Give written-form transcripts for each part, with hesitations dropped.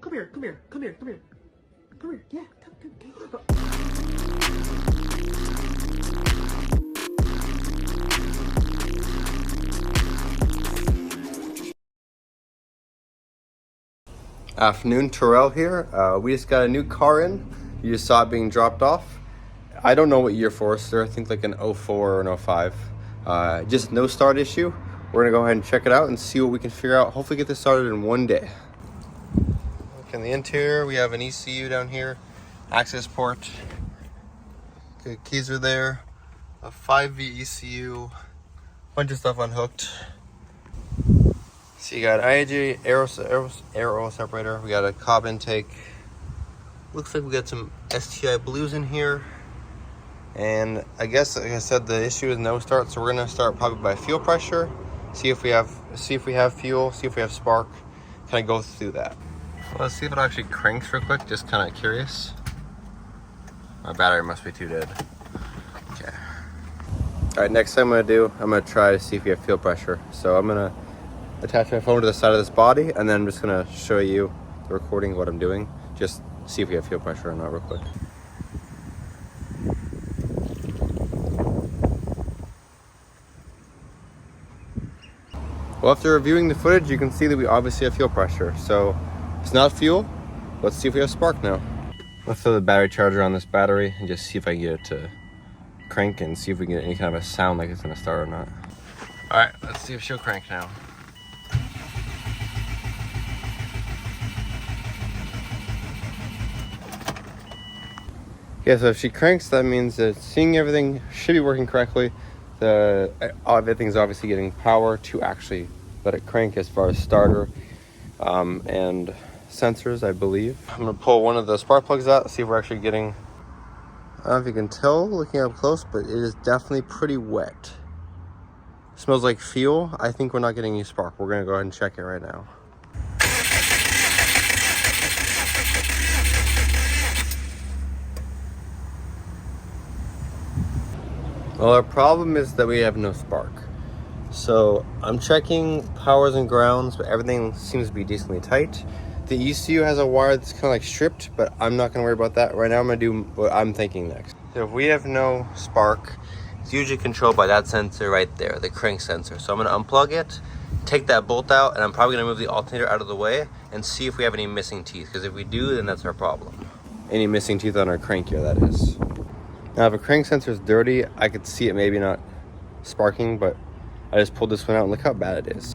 come here. Yeah, come. Afternoon, Terrell here. We just got a new car in. You just saw it being dropped off. I don't know what year Forester. I think like an 04 or an 05. Just no start issue. We're gonna go ahead and check it out and see what we can figure out. Hopefully get this started in one day. Look in the interior, we have an ECU down here, access port. Good, keys are there. A 5V ECU, bunch of stuff unhooked. So you got IAG aero separator. We got a cob intake. Looks like we got some STI blues in here. And I guess, like I said, the issue is no start. So we're gonna start probably by fuel pressure. See if we have fuel. See if we have spark. Kind of go through that. Let's see if it actually cranks real quick. Just kind of curious. My battery must be too dead. Okay. All right. Next thing I'm gonna try to see if we have fuel pressure. So I'm gonna attach my phone to the side of this body, and then I'm just gonna show you the recording of what I'm doing. Just see if we have fuel pressure or not real quick. Well, after reviewing the footage, you can see that we obviously have fuel pressure. So it's not fuel. Let's see if we have spark now. Let's throw the battery charger on this battery and just see if I can get it to crank and see if we can get any kind of a sound like it's gonna start or not. All right, let's see if she'll crank now. Yeah, so if she cranks, that means that seeing everything should be working correctly. Everything's obviously getting power to actually let it crank as far as starter and sensors, I believe. I'm gonna pull one of the spark plugs out, see if we're actually getting, I don't know if you can tell looking up close, but it is definitely pretty wet. Smells like fuel. I think we're not getting any spark. We're gonna go ahead and check it right now. Well, our problem is that we have no spark. So I'm checking powers and grounds, but everything seems to be decently tight. The ECU has a wire that's kind of like stripped, but I'm not gonna worry about that. Right now I'm gonna do what I'm thinking next. So if we have no spark, it's usually controlled by that sensor right there, the crank sensor. So I'm gonna unplug it, take that bolt out, and I'm probably gonna move the alternator out of the way and see if we have any missing teeth. Because if we do, then that's our problem. Any missing teeth on our crank here, that is. Now, if a crank sensor is dirty, I could see it maybe not sparking, but I just pulled this one out and look how bad it is.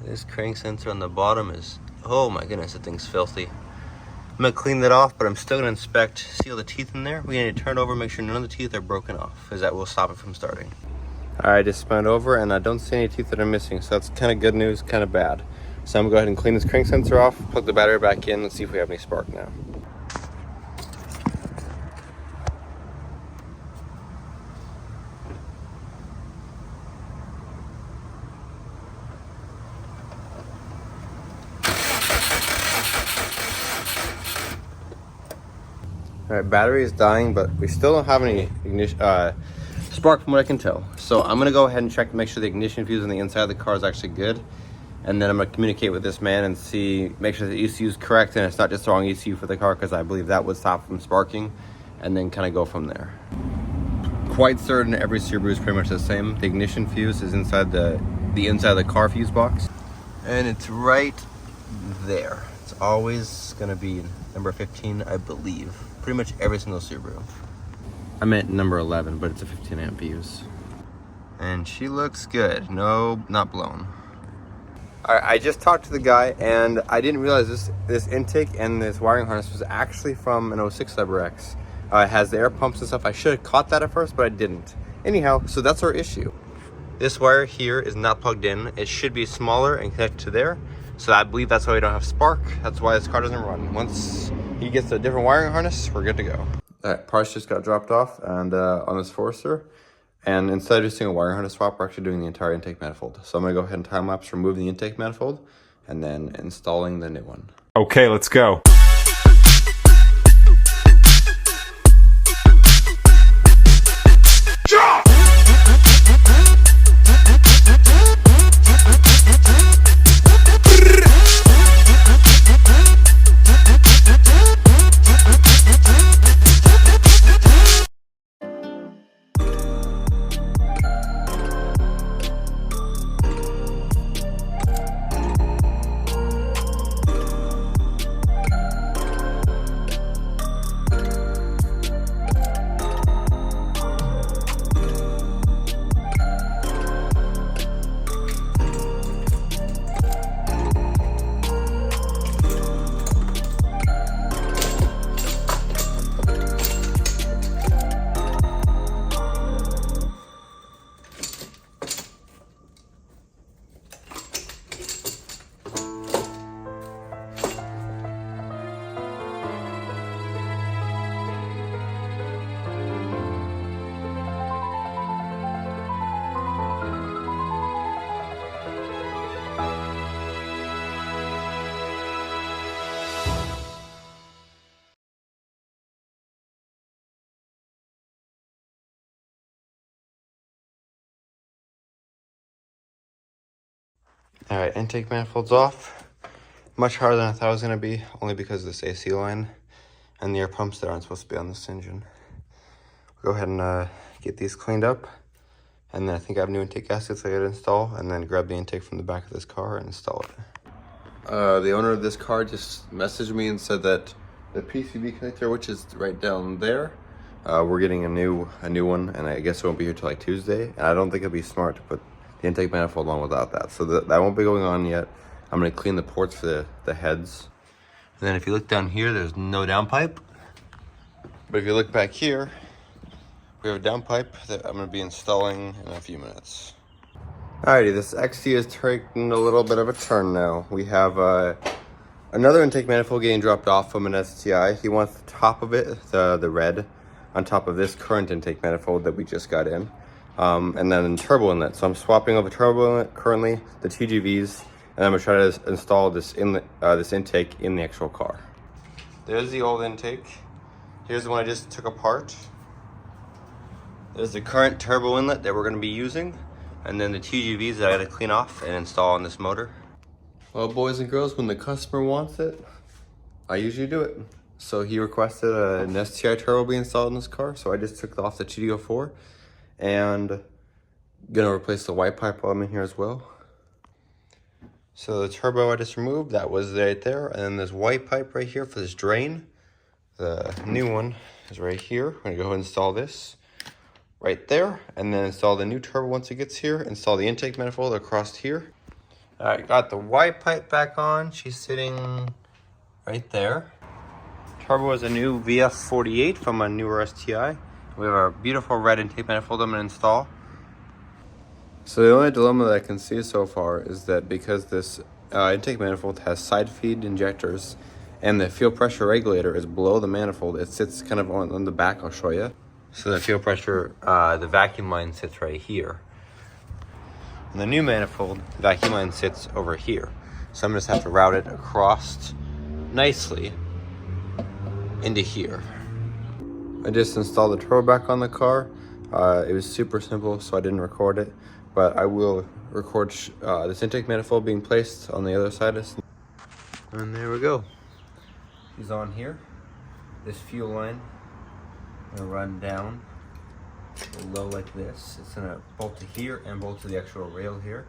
This crank sensor on the bottom is, oh my goodness, that thing's filthy. I'm gonna clean that off, but I'm still gonna inspect, see all the teeth in there. We need to turn it over, make sure none of the teeth are broken off, because that will stop it from starting. All right, I just spun it over and I don't see any teeth that are missing, so that's kind of good news, kind of bad. So I'm gonna go ahead and clean this crank sensor off, plug the battery back in, let's see if we have any spark now. All right, battery is dying, but we still don't have any ignition, spark from what I can tell. So I'm gonna go ahead and check to make sure the ignition fuse on the inside of the car is actually good. And then I'm gonna communicate with this man and make sure the ECU is correct and it's not just the wrong ECU for the car, because I believe that would stop from sparking, and then kind of go from there. Quite certain every Subaru is pretty much the same. The ignition fuse is inside the inside of the car fuse box. And it's right there. It's always gonna be number 15, I believe. Pretty much every single Subaru. I meant number 11, but it's a 15 amp fuse. And she looks good. No, not blown. All right, I just talked to the guy, and I didn't realize this intake and this wiring harness was actually from an 06 WRX. It has the air pumps and stuff. I should have caught that at first, but I didn't. Anyhow, so that's our issue. This wire here is not plugged in. It should be smaller and connected to there. So I believe that's why we don't have spark. That's why this car doesn't run. Once he gets a different wiring harness, we're good to go. All right, parts just got dropped off and on this Forester. And instead of just doing a wiring harness swap, we're actually doing the entire intake manifold. So I'm gonna go ahead and time lapse removing the intake manifold and then installing the new one. Okay, let's go. All right, intake manifold's off. Much harder than I thought it was gonna be, only because of this AC line and the air pumps that aren't supposed to be on this engine. We'll go ahead and get these cleaned up. And then I think I have new intake gaskets I gotta install, and then grab the intake from the back of this car and install it. The owner of this car just messaged me and said that the PCB connector, which is right down there, we're getting a new one, and I guess it won't be here till like Tuesday. And I don't think it'll be smart to put the intake manifold on without that. So that won't be going on yet. I'm gonna clean the ports for the heads. And then if you look down here, there's no downpipe. But if you look back here, we have a downpipe that I'm gonna be installing in a few minutes. Alrighty, this XT is taking a little bit of a turn now. We have another intake manifold getting dropped off from an STI. He wants the top of it, the red, on top of this current intake manifold that we just got in. And then turbo inlet. So I'm swapping over turbo inlet currently, the TGVs, and I'm gonna try to install this this intake in the actual car. There's the old intake. Here's the one I just took apart. There's the current turbo inlet that we're gonna be using, and then the TGVs that I gotta clean off and install on this motor. Well, boys and girls, when the customer wants it, I usually do it. So he requested an STI turbo be installed in this car, so I just took off the TDO4 and gonna replace the white pipe while I'm in here as well. So the turbo I just removed, that was right there, and then this white pipe right here for this drain. The new one is right here. We're gonna go ahead and install this right there, and then install the new turbo once it gets here, install the intake manifold across here. All right, got the white pipe back on. She's sitting right there. Turbo is a new VF48 from a newer STI. We have our beautiful red intake manifold I'm gonna install. So the only dilemma that I can see so far is that because this intake manifold has side feed injectors and the fuel pressure regulator is below the manifold, it sits kind of on the back, I'll show you. So the fuel pressure, the vacuum line sits right here. And the new manifold, the vacuum line sits over here. So I'm gonna just have to route it across nicely into here. I just installed the turbo back on the car. It was super simple, so I didn't record it, but I will record this intake manifold being placed on the other side. And there we go. He's on here. This fuel line gonna run down low like this. It's gonna bolt to here and bolt to the actual rail here.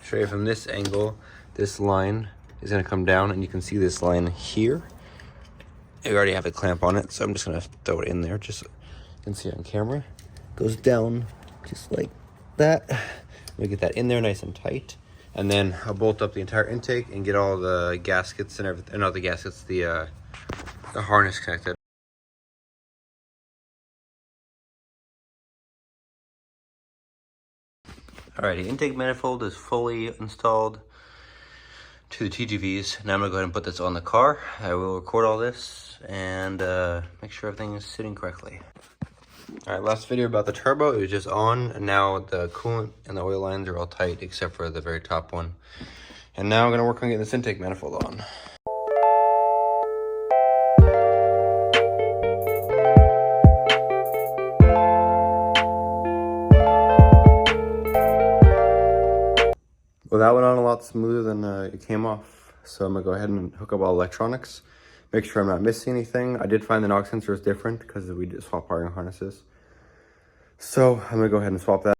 Show you from this angle, this line is gonna come down, and you can see this line here. I already have a clamp on it, so I'm just gonna throw it in there, just so you can see it on camera. Goes down just like that. We get that in there nice and tight, and then I'll bolt up the entire intake and get all the gaskets and everything. Not the gaskets, the harness connected. Alrighty, intake manifold is fully installed to the TGVs. Now I'm gonna go ahead and put this on the car. I will record all this and make sure everything is sitting correctly. Alright, last video about the turbo, it was just on, and now the coolant and the oil lines are all tight except for the very top one. And now I'm gonna work on getting this intake manifold on. Well, that went on a lot smoother than it came off. So I'm gonna go ahead and hook up all electronics, make sure I'm not missing anything. I did find the knock sensor is different because we did swap wiring harnesses. So I'm gonna go ahead and swap that.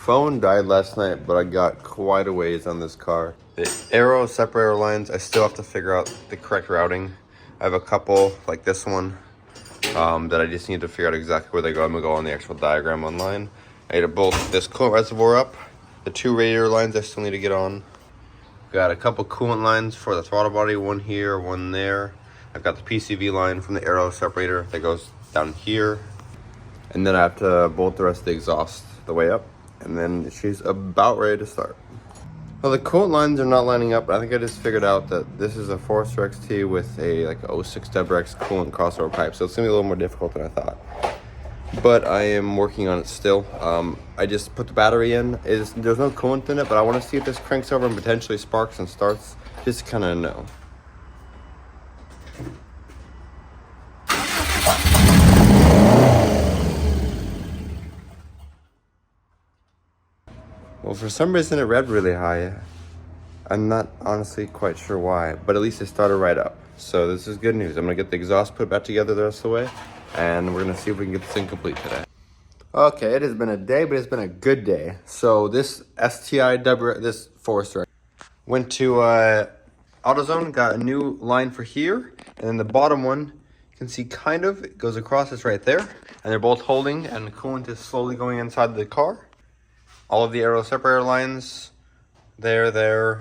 phone died last night, but I got quite a ways on this car. The aero separator lines, I still have to figure out the correct routing. I have a couple, like this one, that I just need to figure out exactly where they go. I'm gonna go on the actual diagram online. I need to bolt this coolant reservoir up. The 2 radiator lines I still need to get on. Got a couple coolant lines for the throttle body, one here, one there. I've got the PCV line from the aero separator that goes down here. And then I have to bolt the rest of the exhaust the way up. And then she's about ready to start. Well, the coolant lines are not lining up. I think I just figured out that this is a Forester XT with a like 06 WRX coolant crossover pipe. So it's gonna be a little more difficult than I thought. But I am working on it still. I just put the battery in. There's no coolant in it, but I want to see if this cranks over and potentially sparks and starts, just to kind of know. Well, for some reason it read really high. I'm not honestly quite sure why, but at least it started right up. So this is good news. I'm gonna get the exhaust put back together the rest of the way, and we're gonna see if we can get this thing complete today. Okay, it has been a day, but it's been a good day. So this this Forester went to AutoZone, got a new line for here, and then the bottom one, you can see kind of, it goes across, it's right there, and they're both holding, and the coolant is slowly going inside the car. All of the aero separator lines, there,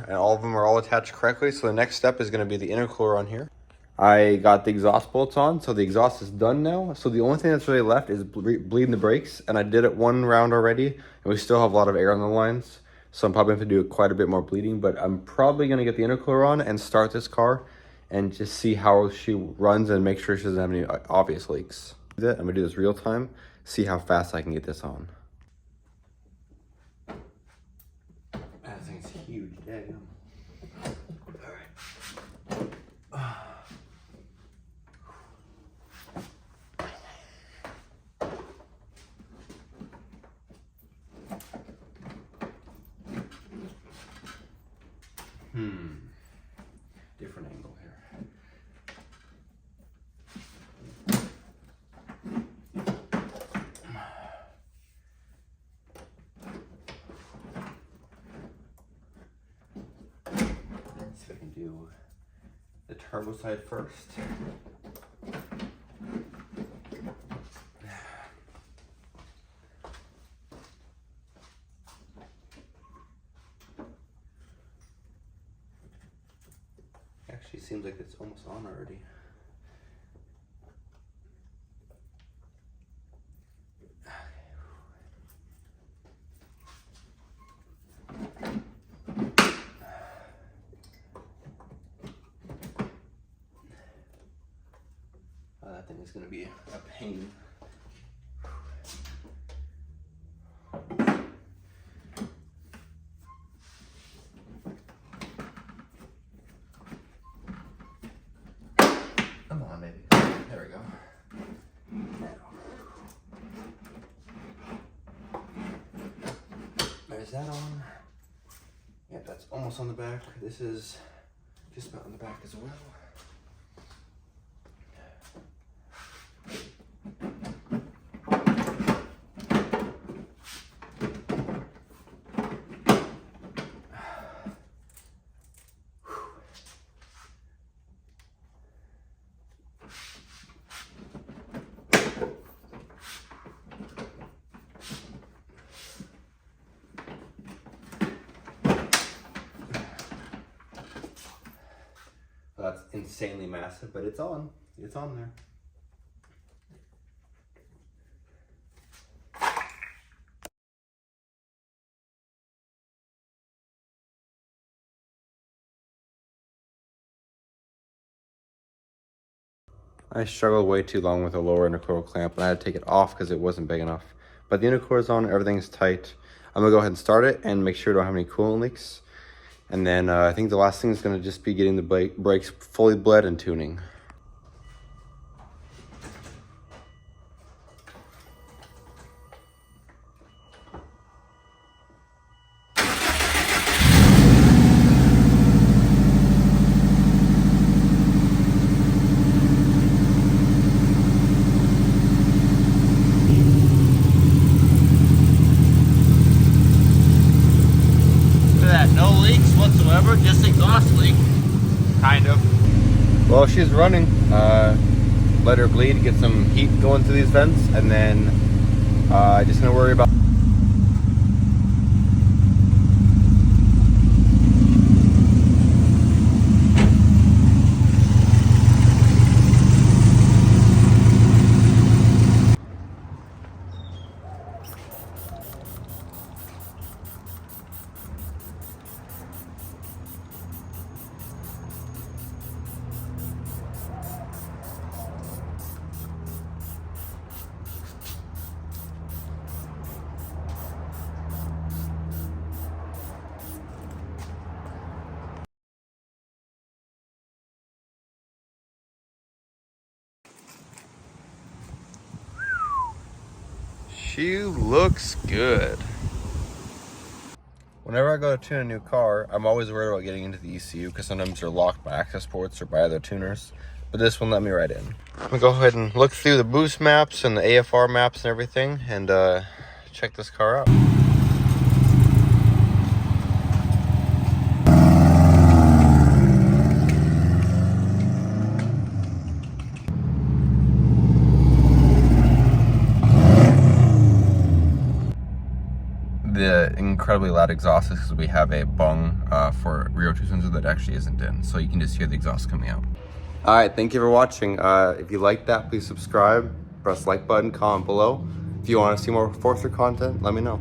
and all of them are all attached correctly. So the next step is going to be the intercooler on here. I got the exhaust bolts on, so the exhaust is done now. So the only thing that's really left is bleeding the brakes, and I did it 1 round already, and we still have a lot of air on the lines. So I'm probably going to have to do quite a bit more bleeding, but I'm probably going to get the intercooler on and start this car and just see how she runs and make sure she doesn't have any obvious leaks. I'm going to do this real time, see how fast I can get this on. Huge. Damn. All right. Different angle here. So I can do the turbo side first. Actually seems like it's almost on already. That thing is going to be a pain. Come on, baby. There we go. There's that on. Yep, that's almost on the back. This is just about on the back as well. That's insanely massive, but it's on. It's on there. I struggled way too long with a lower intercooler clamp, and I had to take it off because it wasn't big enough. But the intercooler's on, everything's tight. I'm gonna go ahead and start it and make sure I don't have any coolant leaks. And then I think the last thing is gonna just be getting the brakes fully bled and tuning. cover, just exhaust leak. Kind of. Well, she's running. Let her bleed, get some heat going through these vents, and then just gonna worry about. She looks good. Whenever I go to tune a new car, I'm always worried about getting into the ECU because sometimes they're locked by access ports or by other tuners. But this one let me right in. I'm gonna go ahead and look through the boost maps and the AFR maps and everything and check this car out. The incredibly loud exhaust is because we have a bung for rear 2 sensor that actually isn't in, so you can just hear the exhaust coming out. All right, thank you for watching. If you like that, please subscribe, press like button, comment below. If you want to see more Forester content, let me know.